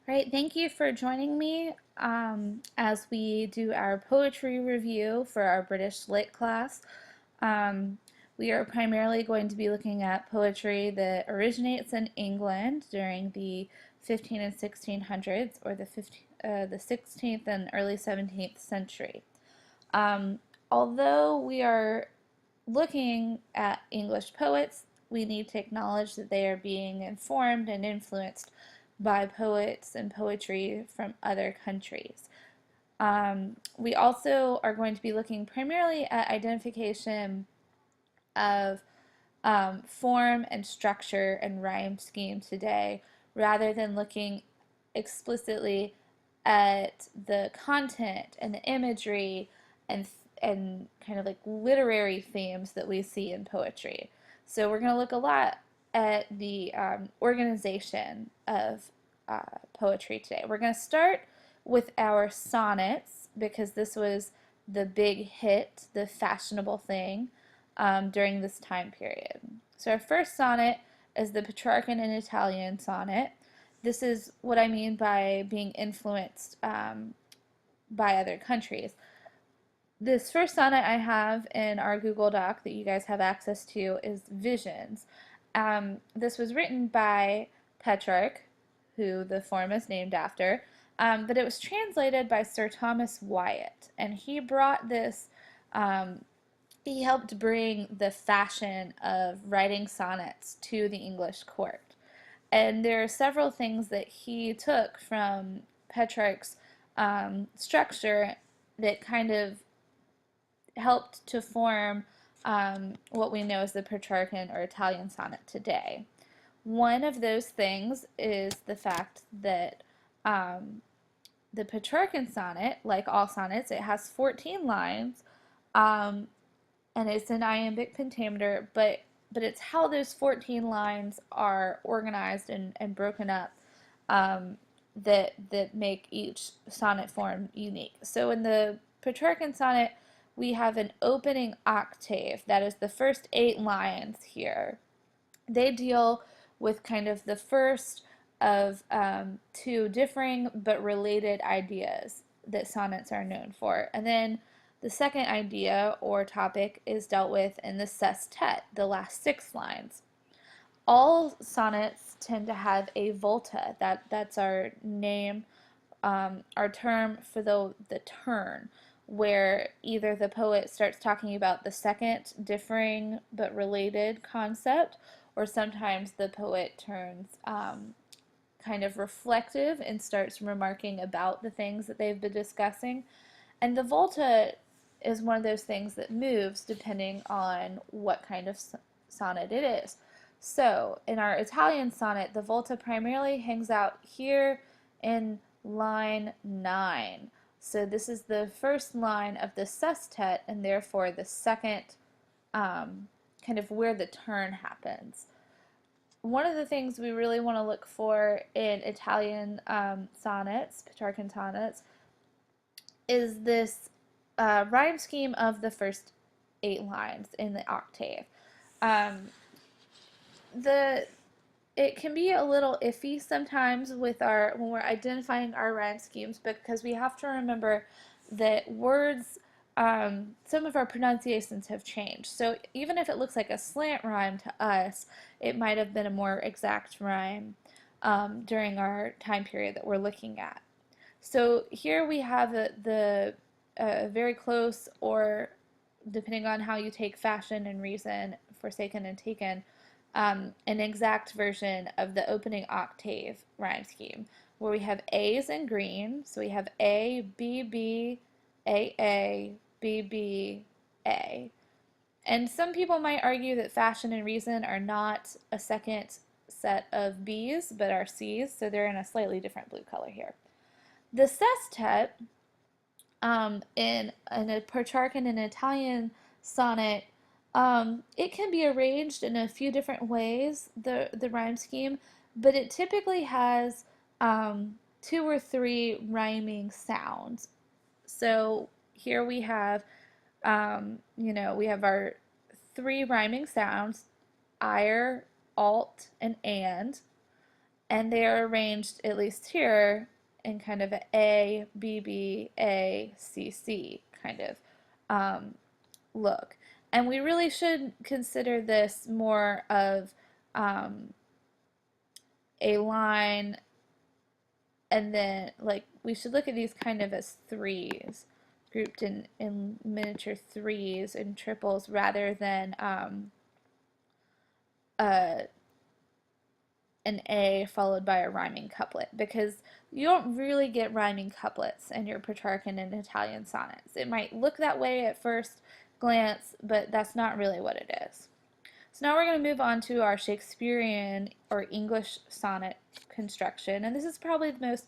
Right, thank you for joining me as we do our poetry review for our British Lit class. Um, we are primarily going to be looking at poetry that originates in England during the 15 and 1600s, or the 16th and early 17th century. Um, Although we are looking at English poets, we need to acknowledge that they are being informed and influenced by poets and poetry from other countries. We also are going to be looking primarily at identification of form and structure and rhyme scheme today, rather than looking explicitly at the content and the imagery and and kind of like literary themes that we see in poetry. So we're going to look a lot at the organization of poetry today. We're going to start with our sonnets because this was the big hit, the fashionable thing during this time period. So our first sonnet is the Petrarchan in Italian sonnet. This is what I mean by being influenced by other countries. This first sonnet I have in our Google Doc that you guys have access to is Visions. This was written by Petrarch, who the form is named after, but it was translated by Sir Thomas Wyatt, and he brought this he helped bring the fashion of writing sonnets to the English court. And there are several things that he took from Petrarch's structure that kind of helped to form what we know as the Petrarchan or Italian sonnet today. One of those things is the fact that the Petrarchan sonnet, like all sonnets, it has 14 lines, um, and it's an iambic pentameter, but it's how those 14 lines are organized and broken up that make each sonnet form unique. So in the Petrarchan sonnet, we have an opening octave. That is the first 8 lines here. They deal with kind of the first of two differing but related ideas that sonnets are known for. And then the second idea or topic is dealt with in the sestet, the last 6 lines. All sonnets tend to have a volta. That's our name, our term for the turn, where either the poet starts talking about the second differing but related concept, or sometimes the poet turns kind of reflective and starts remarking about the things that they've been discussing. And the volta is one of those things that moves depending on what kind of sonnet it is. So in our Italian sonnet, the volta primarily hangs out here in line 9. So this is the first line of the sestet, and therefore the second kind of where the turn happens. One of the things we really want to look for in Italian sonnets, Petrarchan sonnets, is this rhyme scheme of the first 8 lines in the octave. Um, the it can be a little iffy sometimes with our when we're identifying our rhyme schemes, because we have to remember that words, some of our pronunciations have changed. So even if it looks like a slant rhyme to us, it might have been a more exact rhyme during our time period that we're looking at. So here we have the very close, or depending on how you take fashion and reason, forsaken and taken, an exact version of the opening octave rhyme scheme, where we have A's in green. So we have A, B, B, A, B, B, A. And some people might argue that fashion and reason are not a second set of B's, but are C's, so they're in a slightly different blue color here. The sestet in a Petrarchan and Italian sonnet, it can be arranged in a few different ways, the rhyme scheme, but it typically has 2 or 3 rhyming sounds. So here we have, we have our 3 rhyming sounds, ire, alt, and and. and they are arranged, at least here, in kind of a B, B, A, C, C kind of look. And we really should consider this more of um, a line, and then like we should look at these kind of as threes, grouped in miniature threes and triples rather than uh, an A followed by a rhyming couplet, because you don't really get rhyming couplets in your Petrarchan and Italian sonnets. It might look that way at first glance, but that's not really what it is. So now we're going to move on to our Shakespearean or English sonnet construction, and this is probably the most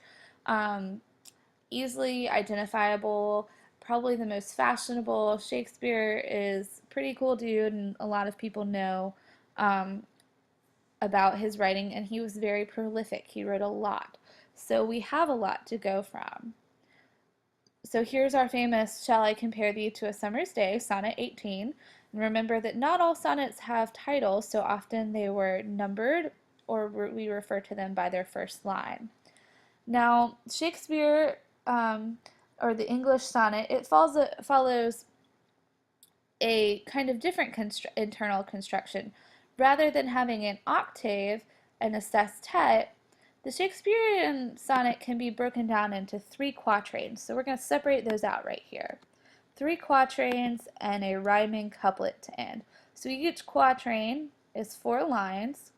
easily identifiable, probably the most fashionable. Shakespeare is a pretty cool dude, and a lot of people know about his writing, and he was very prolific. He wrote a lot. So we have a lot to go from. So here's our famous Shall I Compare Thee to a Summer's Day, Sonnet 18. And remember that not all sonnets have titles, so often they were numbered, or we refer to them by their first line. Now, Shakespeare, or the English sonnet, it follows a kind of different internal construction. Rather than having an octave and a sestet, the Shakespearean sonnet can be broken down into 3 quatrains. So we're going to separate those out right here. 3 quatrains and a rhyming couplet to end. So each quatrain is 4 lines,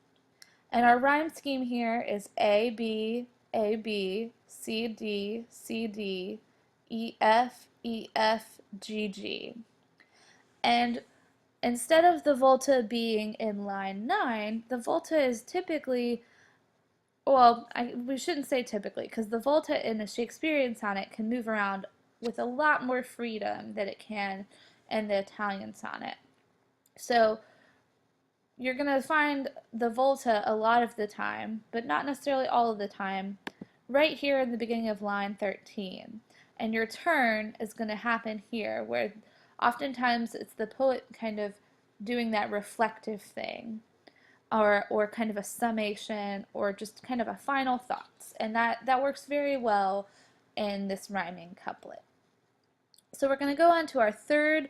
and our rhyme scheme here is A, B, A, B, C, D, C, D, E, F, E, F, G, G. And instead of the volta being in line 9, the volta is typically, well, we shouldn't say typically, because the volta in a Shakespearean sonnet can move around with a lot more freedom than it can in the Italian sonnet. So you're going to find the volta a lot of the time, but not necessarily all of the time, right here in the beginning of line 13. And your turn is going to happen here, where oftentimes it's the poet kind of doing that reflective thing, or kind of a summation, or just kind of a final thoughts. And that works very well in this rhyming couplet. So we're going to go on to our third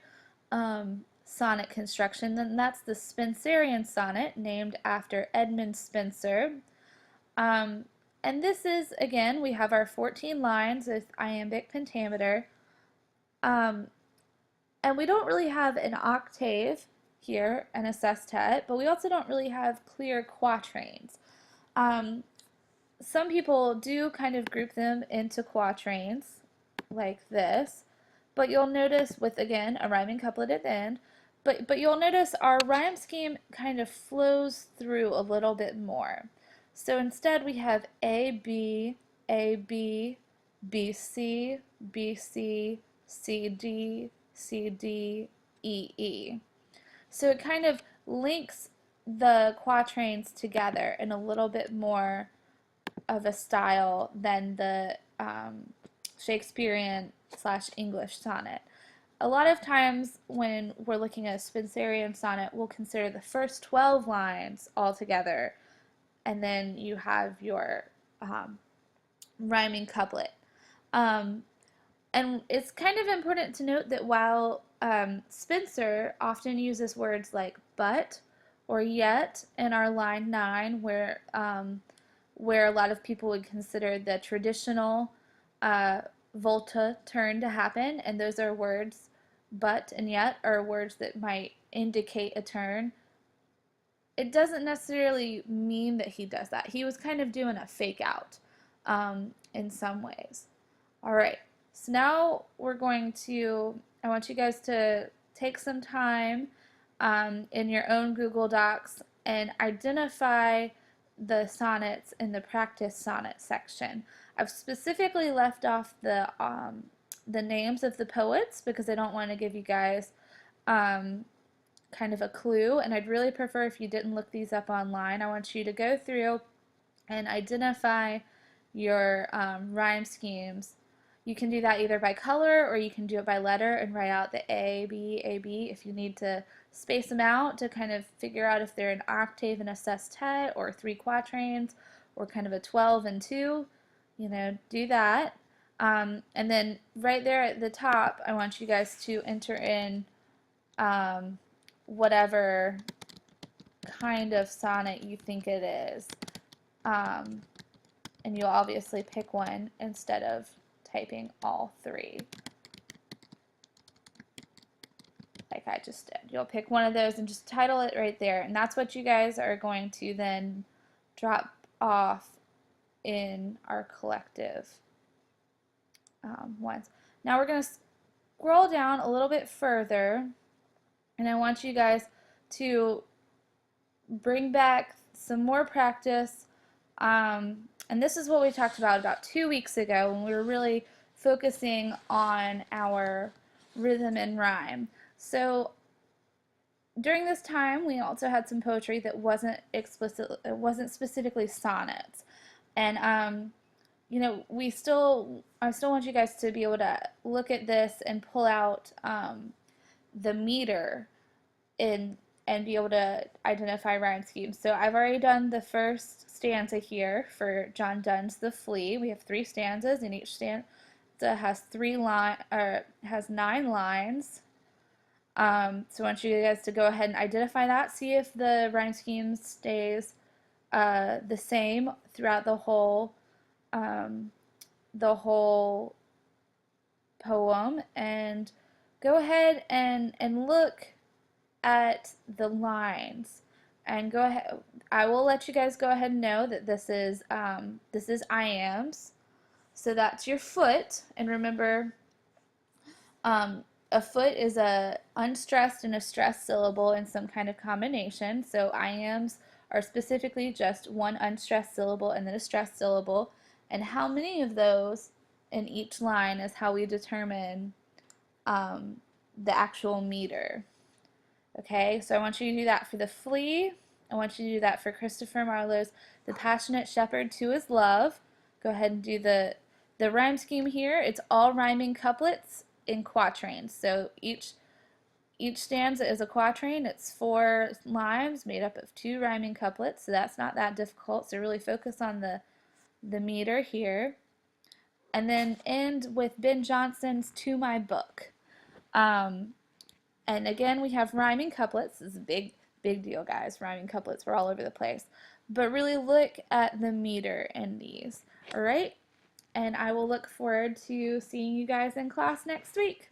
sonnet construction, and that's the Spenserian sonnet, named after Edmund Spenser. And this is, again, we have our 14 lines with iambic pentameter. And we don't really have an octave here and a sestet, but we also don't really have clear quatrains. Some people do kind of group them into quatrains like this, but you'll notice with, again, a rhyming couplet at the end, but you'll notice our rhyme scheme kind of flows through a little bit more. So instead we have A, B, A, B, B, C, B, C, C, D, C, D, E, E. So it kind of links the quatrains together in a little bit more of a style than the Shakespearean / English sonnet. A lot of times when we're looking at a Spenserian sonnet, we'll consider the first 12 lines all together, and then you have your rhyming couplet. And it's kind of important to note that while Spenser often uses words like but or yet in our line 9, where a lot of people would consider the traditional volta turn to happen, and those are words, but and yet are words that might indicate a turn. It doesn't necessarily mean that he does that. He was kind of doing a fake out in some ways. All right, so now I want you guys to take some time in your own Google Docs and identify the sonnets in the practice sonnet section. I've specifically left off the names of the poets because I don't want to give you guys kind of a clue, and I'd really prefer if you didn't look these up online. I want you to go through and identify your rhyme schemes. You can do that either by color, or you can do it by letter and write out the A, B, A, B if you need to space them out to kind of figure out if they're an octave and a sestet or 3 quatrains, or kind of a 12 and 2, do that. And then right there at the top, I want you guys to enter in whatever kind of sonnet you think it is. Um, and you'll obviously pick one instead of typing all three, like I just did. You'll pick one of those and just title it right there. And that's what you guys are going to then drop off in our collective ones. Now we're going to scroll down a little bit further, and I want you guys to bring back some more practice. And this is what we talked about 2 weeks ago when we were really focusing on our rhythm and rhyme. So during this time, we also had some poetry that wasn't specifically sonnets, and I still want you guys to be able to look at this and pull out the meter and be able to identify rhyme schemes. So I've already done the first stanza here for John Donne's The Flea. We have 3 stanzas, and each stanza has 9 lines. So I want you guys to go ahead and identify that. See if the rhyme scheme stays the same throughout the whole poem, and go ahead and look at the lines, and go ahead. I will let you guys go ahead and know that this is I ams. So that's your foot, and remember, a foot is a unstressed and a stressed syllable in some kind of combination. So I ams are specifically just one unstressed syllable and then a stressed syllable, and how many of those in each line is how we determine the actual meter. Okay, so I want you to do that for The Flea. I want you to do that for Christopher Marlowe's The Passionate Shepherd to His Love. Go ahead and do the rhyme scheme here. It's all rhyming couplets in quatrains. So each stanza is a quatrain. It's 4 lines made up of 2 rhyming couplets, so that's not that difficult. So really focus on the meter here. And then end with Ben Jonson's To My Book. And again, we have rhyming couplets. This is a big deal, guys. Rhyming couplets, we're all over the place. But really look at the meter in these. All right? And I will look forward to seeing you guys in class next week.